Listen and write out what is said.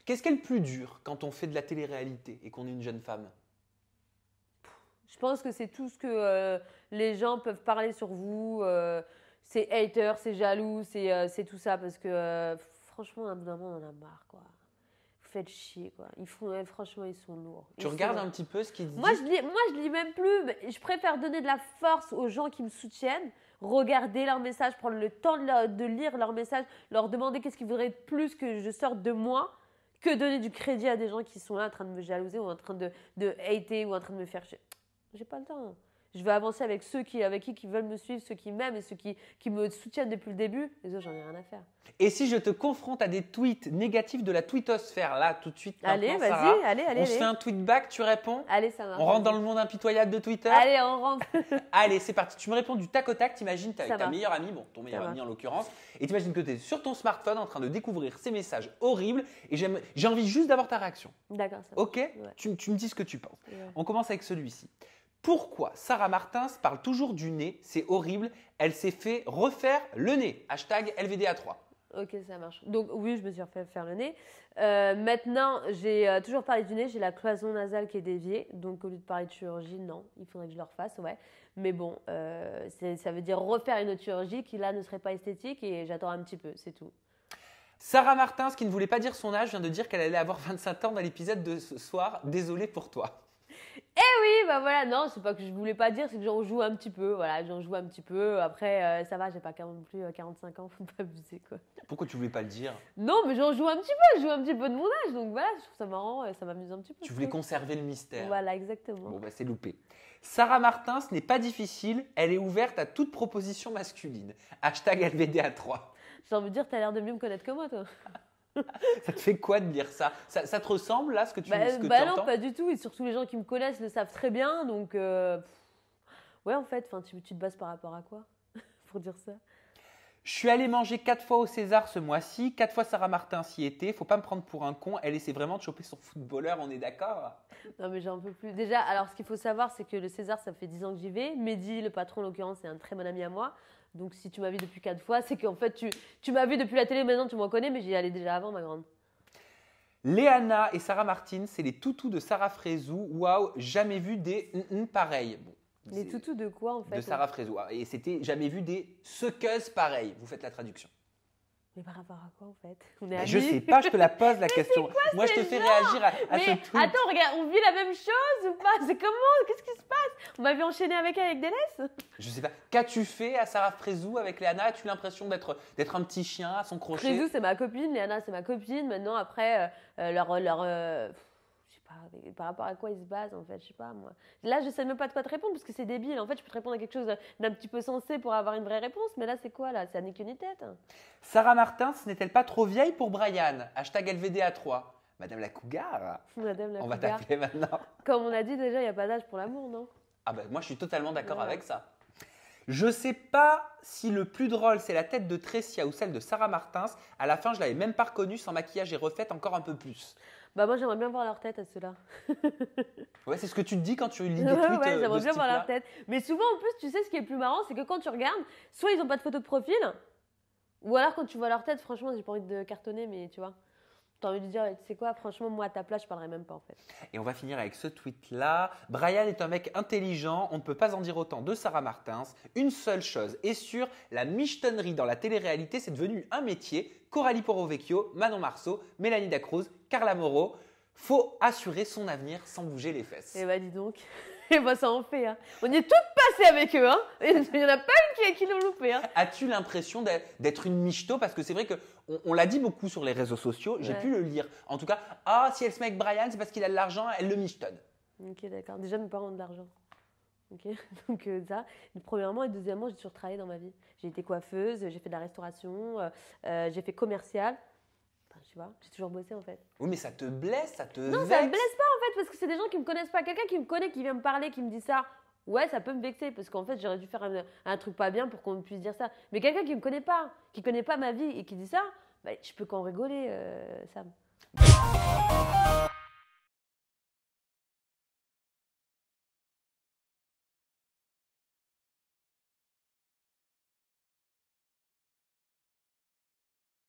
Qu'est-ce qui est le plus dur quand on fait de la télé-réalité et qu'on est une jeune femme? Je pense que c'est tout ce que les gens peuvent parler sur vous. C'est hater, c'est jaloux, c'est tout ça. Parce que franchement, à un bout d'un moment, on en a marre, quoi. Vous faites chier, quoi. Franchement, ils sont lourds. Tu regardes un petit peu ce qu'ils disent? Moi, je lis même plus. Mais je préfère donner de la force aux gens qui me soutiennent, regarder leurs messages, prendre le temps de lire leurs messages, leur demander qu'est-ce qu'ils voudraient de plus que je sorte de moi, que donner du crédit à des gens qui sont là en train de me jalouser ou en train de hater ou en train de me faire chier. J'ai pas le temps. Je veux avancer avec ceux qui veulent me suivre, ceux qui m'aiment et ceux qui me soutiennent depuis le début. Les autres, j'en ai rien à faire. Et si je te confronte à des tweets négatifs de la tweetosphère, là, tout de suite, allez, vas-y, Sarah, on se fait un tweet back, tu réponds? Allez, ça marche. On rentre dans le monde impitoyable de Twitter? Allez, on rentre. Allez, c'est parti. Tu me réponds du tac au tac. T'imagines, t'es avec Ça ta marche. meilleure amie, bon, ton meilleur Ça ami en l'occurrence, et t'imagines que t'es sur ton smartphone en train de découvrir ces messages horribles, et j'ai envie juste d'avoir ta réaction. D'accord, ça marche. Ok? Ouais. Tu me dis ce que tu penses. Ouais. On commence avec celui-ci. Pourquoi Sarah Martins parle toujours du nez? C'est horrible. Elle s'est fait refaire le nez. Hashtag LVDA3. Ok, ça marche. Donc oui, je me suis refait faire le nez. Maintenant, j'ai toujours parlé du nez. J'ai la cloison nasale qui est déviée. Donc au lieu de parler de chirurgie, non, il faudrait que je le refasse, ouais. Mais bon, ça veut dire refaire une autre chirurgie qui là ne serait pas esthétique et j'attends un petit peu, c'est tout. Sarah Martins, qui ne voulait pas dire son âge, vient de dire qu'elle allait avoir 25 ans dans l'épisode de ce soir. Désolée pour toi. Eh oui, bah voilà, non, c'est pas que je voulais pas dire, c'est que j'en joue un petit peu. Voilà, j'en joue un petit peu. Après, ça va, j'ai pas non plus 45 ans, faut pas abuser, quoi. Pourquoi tu voulais pas le dire? Non, mais j'en joue un petit peu, je joue un petit peu de mon âge, donc voilà, je trouve ça marrant, ça m'amuse un petit peu. Tu voulais conserver le mystère. Voilà, exactement. Bon, bah c'est loupé. Sarah Martins, ce n'est pas difficile, elle est ouverte à toute proposition masculine. Hashtag LVDA3. J'ai envie de dire, t'as l'air de mieux me connaître que moi, toi. Ça te fait quoi de lire ça? Ça te ressemble là, ce que tu Bah entends? non, pas du tout, et surtout les gens qui me connaissent le savent très bien, donc ouais, en fait, tu te bases par rapport à quoi pour dire ça? Je suis allée manger 4 fois au César ce mois-ci, 4 fois Sarah Martins y était. Faut pas me prendre pour un con, elle essaie vraiment de choper son footballeur, on est d'accord? Non, mais j'en peux plus. Déjà, alors ce qu'il faut savoir, c'est que le César, ça fait 10 ans que j'y vais. Mehdi, le patron en l'occurrence, c'est un très bon ami à moi. Donc si tu m'as vu depuis 4 fois, c'est qu'en fait, tu m'as vu depuis la télé, maintenant tu m'en connais, mais j'y allais déjà avant, ma grande. Léana et Sarah Martins, c'est les toutous de Sarah Frézou. Waouh, jamais vu des pareils. Bon, Les c'est toutous de quoi, en fait? de Sarah Frézou. Et c'était jamais vu des suckeuses pareilles. Vous faites la traduction. Mais par rapport à quoi, en fait? On est Je amis. sais pas, je te la pose la question. Moi, je te fais réagir à ce Mais tweet. attends, regarde, on vit la même chose ou pas? C'est comment? Qu'est-ce qui se passe? On m'avait enchaîné avec elle avec des laisses? Je sais pas. Qu'as-tu fait à Sarah Frézou avec Léana? As-tu l'impression d'être un petit chien à son crochet? Frézou, c'est ma copine, Léana, c'est ma copine. Maintenant, après, je sais pas, par rapport à quoi ils se basent, en fait, je sais pas, moi. Là, je sais même pas de quoi te répondre, parce que c'est débile. En fait, je peux te répondre à quelque chose d'un petit peu sensé pour avoir une vraie réponse, mais là, c'est quoi, là? C'est à ni queue ni tête. Sarah Martins n'est-elle pas trop vieille pour Brian? Hashtag LVDA3. Madame la Cougar. Madame la On va Cougar. t'appeler maintenant. Comme on a dit déjà, il n'y a pas d'âge pour l'amour, non? Ah ben moi je suis totalement d'accord Voilà. avec ça. Je sais pas si le plus drôle c'est la tête de Tressia ou celle de Sarah Martins. À la fin je l'avais même pas reconnue, sans maquillage et refaite encore un peu plus. Bah moi, j'aimerais bien voir leur tête à ceux-là. Ouais, c'est ce que tu te dis quand tu lis des Ouais, tweets ouais, de j'aimerais ce bien voir type-là. leur tête. Mais souvent, en plus, tu sais, ce qui est le plus marrant, c'est que quand tu regardes, soit ils n'ont pas de photo de profil, ou alors quand tu vois leur tête, franchement, j'ai pas envie de cartonner, mais tu vois, t'as envie de dire, tu sais quoi, franchement, moi, à ta place, je parlerais même pas, en fait. Et on va finir avec ce tweet-là. Brian est un mec intelligent, on ne peut pas en dire autant de Sarah Martins. Une seule chose est sûre, la michetonnerie dans la télé-réalité, c'est devenu un métier. Coralie Porovecchio, Manon Marceau, Mélanie Dacruz, Carla Moreau. Faut assurer son avenir sans bouger les fesses. Et bah, dis donc. Et bah, ça en fait, hein. On y est toutes passées avec eux, hein. Il n'y en a pas une qui l'ont loupé, hein. As-tu l'impression d'être une michto? Parce que c'est vrai qu'on l'a dit beaucoup sur les réseaux sociaux, j'ai Ouais. pu le lire. En tout cas, ah, si elle se met avec Brian, c'est parce qu'il a de l'argent, elle le michetonne. Ok, d'accord. Déjà, mes parents ont de l'argent. Ok, donc ça. Premièrement et deuxièmement, j'ai toujours travaillé dans ma vie. J'ai été coiffeuse, j'ai fait de la restauration, j'ai fait commercial. Enfin, tu vois, j'ai toujours bossé en fait. Oui, mais ça te blesse, ça te Non, vexe. ça me blesse pas en fait parce que c'est des gens qui me connaissent pas. Quelqu'un qui me connaît, qui vient me parler, qui me dit ça. Ouais, ça peut me vexer parce qu'en fait, j'aurais dû faire un truc pas bien pour qu'on puisse dire ça. Mais quelqu'un qui me connaît pas, qui connaît pas ma vie et qui dit ça, bah, je peux qu'en rigoler, Sam.